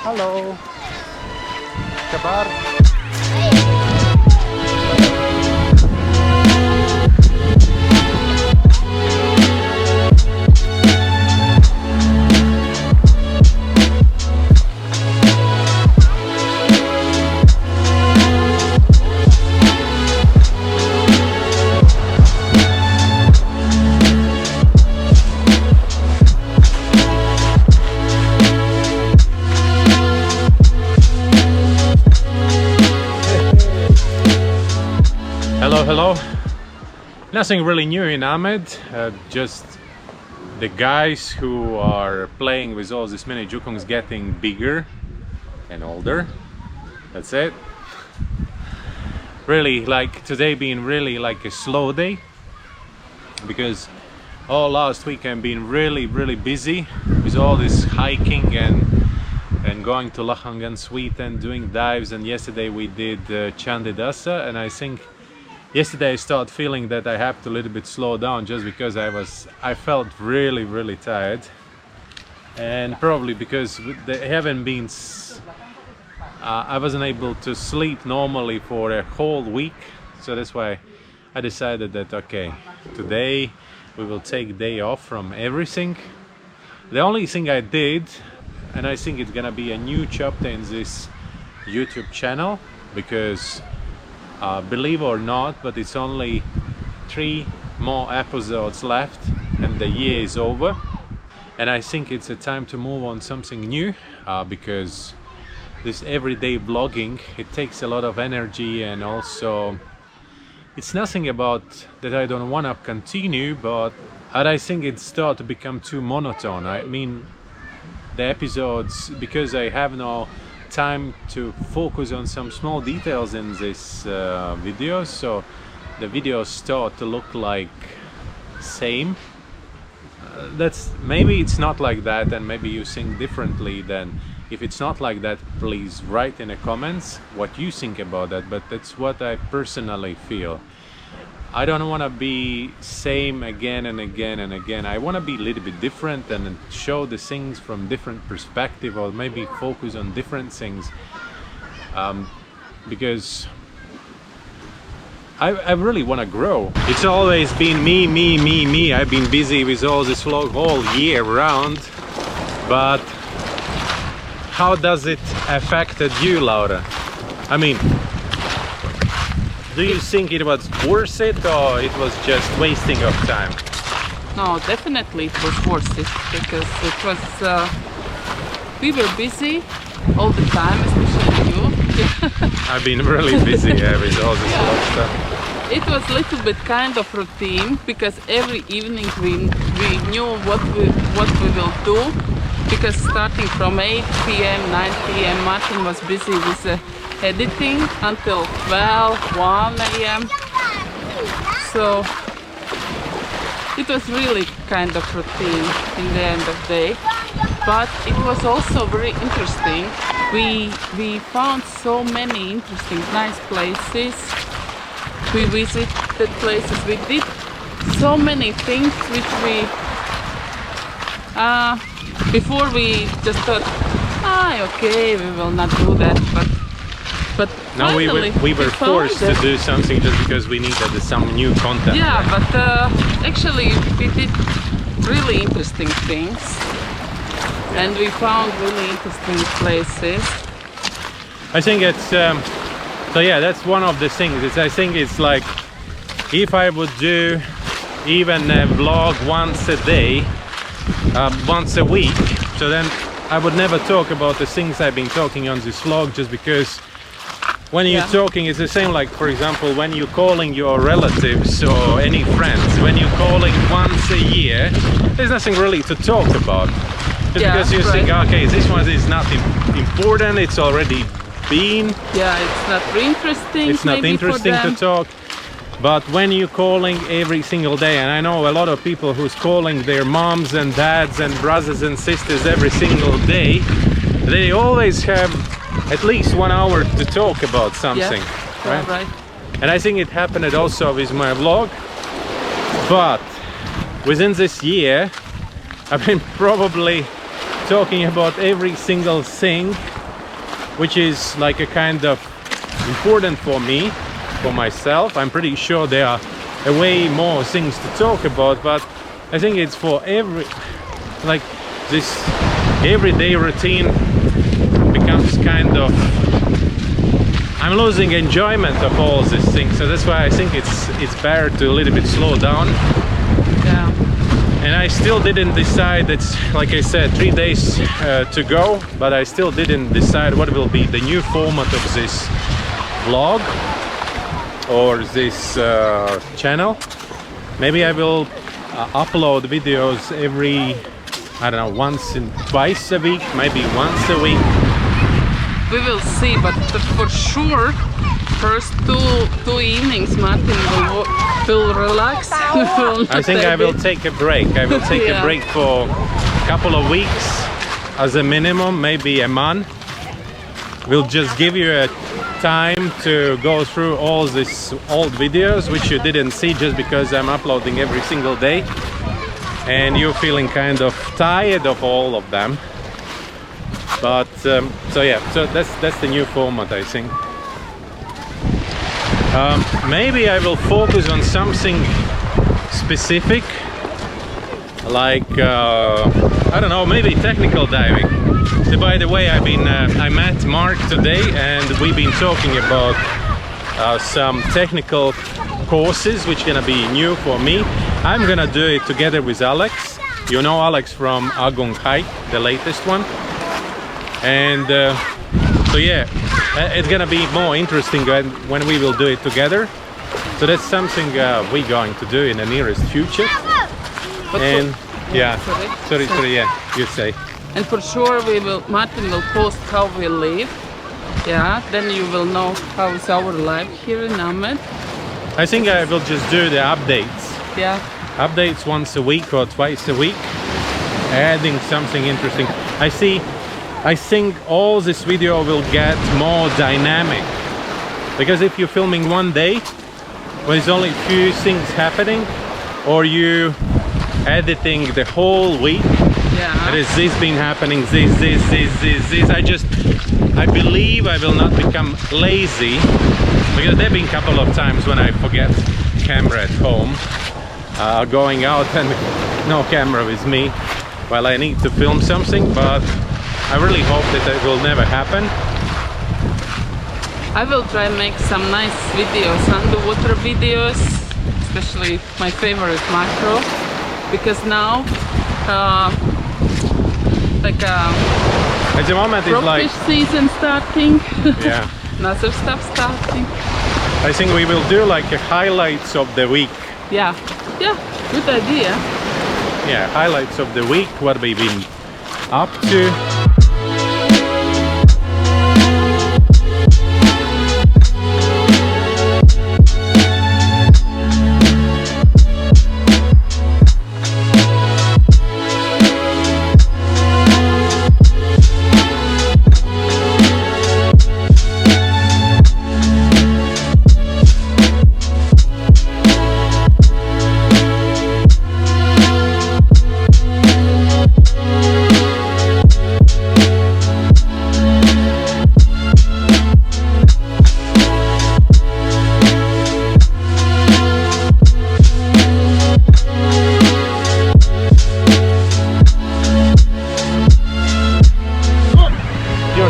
Hello. Kabar. Hello. Nothing really new in Amed, just the guys who are playing with all these mini jukongs getting bigger and older. That's it. Really, like today being really like a slow day, because all last week I've been really busy with all this hiking and going to Lahangan Suite and doing dives, and yesterday we did Candidasa, and I think yesterday I started feeling that I have to a little bit slow down just because I felt really tired, and probably because there haven't been I wasn't able to sleep normally for a whole week, so that's why I decided that okay, today we will take day off from everything. The only thing I did, and I think it's gonna be a new chapter in this YouTube channel, because believe or not, but it's only 3 more episodes left and the year is over, and I think it's a time to move on something new, because this everyday vlogging, it takes a lot of energy, and also it's nothing about that I don't want to continue, but I think it starts to become too monotone. I mean, the episodes, because I have no time to focus on some small details in this video, so the videos start to look like same. That's maybe it's not like that, and maybe you think differently. Then if it's not like that, please write in the comments what you think about that, but that's what I personally feel. I don't want to be same again and again and again. I want to be a little bit different and show the things from different perspective, or maybe focus on different things, because I really want to grow. It's always been me. I've been busy with all this vlog all year round, but how does it affected you, Laura? I mean, do you think it was worth it, or it was just wasting of time? No, definitely it was worth it, because it was we were busy all the time, especially you. I've been really busy with all this vlog stuff. It was a little bit kind of routine, because every evening we knew what we will do, because starting from 8 p.m. 9 p.m. Martin was busy with editing until 12, 1 a.m. So it was really kind of routine in the end of the day, but it was also very interesting. We found so many interesting, nice places. We visited places. We did so many things which we before we just thought, okay, we will not do that, but no, finally, we were forced to do something just because we needed some new content. Yeah, but actually we did really interesting things, and we found really interesting places. I think it's so yeah, that's one of the things. I think it's like, if I would do even a vlog once a day, once a week, so then I would never talk about the things I've been talking on this vlog, just because when you're talking, it's the same like, for example, when you're calling your relatives or any friends, when you're calling once a year, there's nothing really to talk about. Just because you think, okay, this one is not important, it's already been. Yeah, it's not very interesting. It's not interesting to talk. But when you're calling every single day, and I know a lot of people who's calling their moms and dads and brothers and sisters every single day, they always have at least 1 hour to talk about something. Yeah, right. And I think it happened also with my vlog, but within this year I've been probably talking about every single thing which is like a kind of important for me, for myself. I'm pretty sure there are way more things to talk about, but I think it's for like this everyday routine becomes kind of, I'm losing enjoyment of all these things, so that's why I think it's better to a little bit slow down. Yeah. And I still didn't decide. It's like I said, 3 days to go, but I still didn't decide what will be the new format of this vlog or this channel. Maybe I will upload videos every, I don't know, once and twice a week, maybe once a week. We will see, but for sure, first two evenings Martin will relax. I think I will take a break. I will take a break for a couple of weeks as a minimum, maybe a month. We'll just give you a time to go through all these old videos which you didn't see just because I'm uploading every single day and you're feeling kind of tired of all of them. But so yeah, so that's the new format, I think. Maybe I will focus on something specific, like I don't know, maybe technical diving. So by the way, I met Mark today and we've been talking about some technical courses which are gonna be new for me. I'm gonna do it together with Alex. You know Alex from Agung hike, the latest one. And so yeah, it's gonna be more interesting when we will do it together. So that's something we're going to do in the nearest future. And yeah, sorry, yeah, you say. And for sure Martin will post how we live. Yeah, then you will know how is our life here in Amed. I think I will just do the updates. Yeah. Updates once a week or twice a week, adding something interesting. I think all this video will get more dynamic, because if you're filming one day when there's only a few things happening, or you editing the whole week, there is this been happening, this. I believe I will not become lazy, because there have been a couple of times when I forget camera at home, going out and no camera with me while I need to film something, but I really hope that will never happen. I will try and make some nice videos, underwater videos, especially my favorite macro, because now at the moment it's like fish season starting. Yeah. Another stuff starting. I think we will do like a highlights of the week. Yeah, good idea. Yeah, highlights of the week, what we've been up to.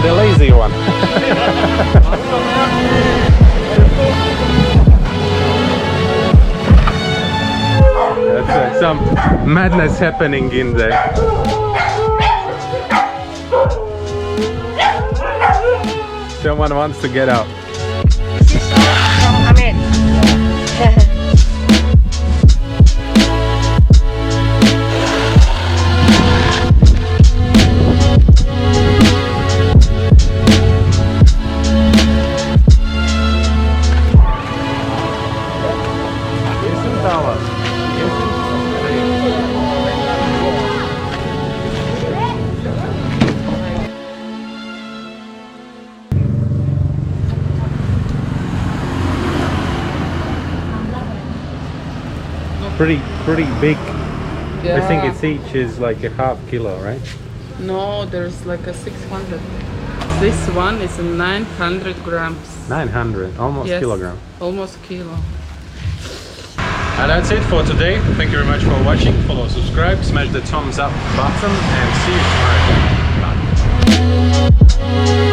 The lazy one. That's some madness happening in there. Someone wants to get out. This is from Amed. Pretty big. Yeah. I think it's each is like a half kilo, right? No, there's like a 600. This one is 900 grams. 900, almost Yes, kilogram. almost kilo. And that's it for today. Thank you very much for watching. Follow, subscribe, smash the thumbs up button, and see you tomorrow. Bye.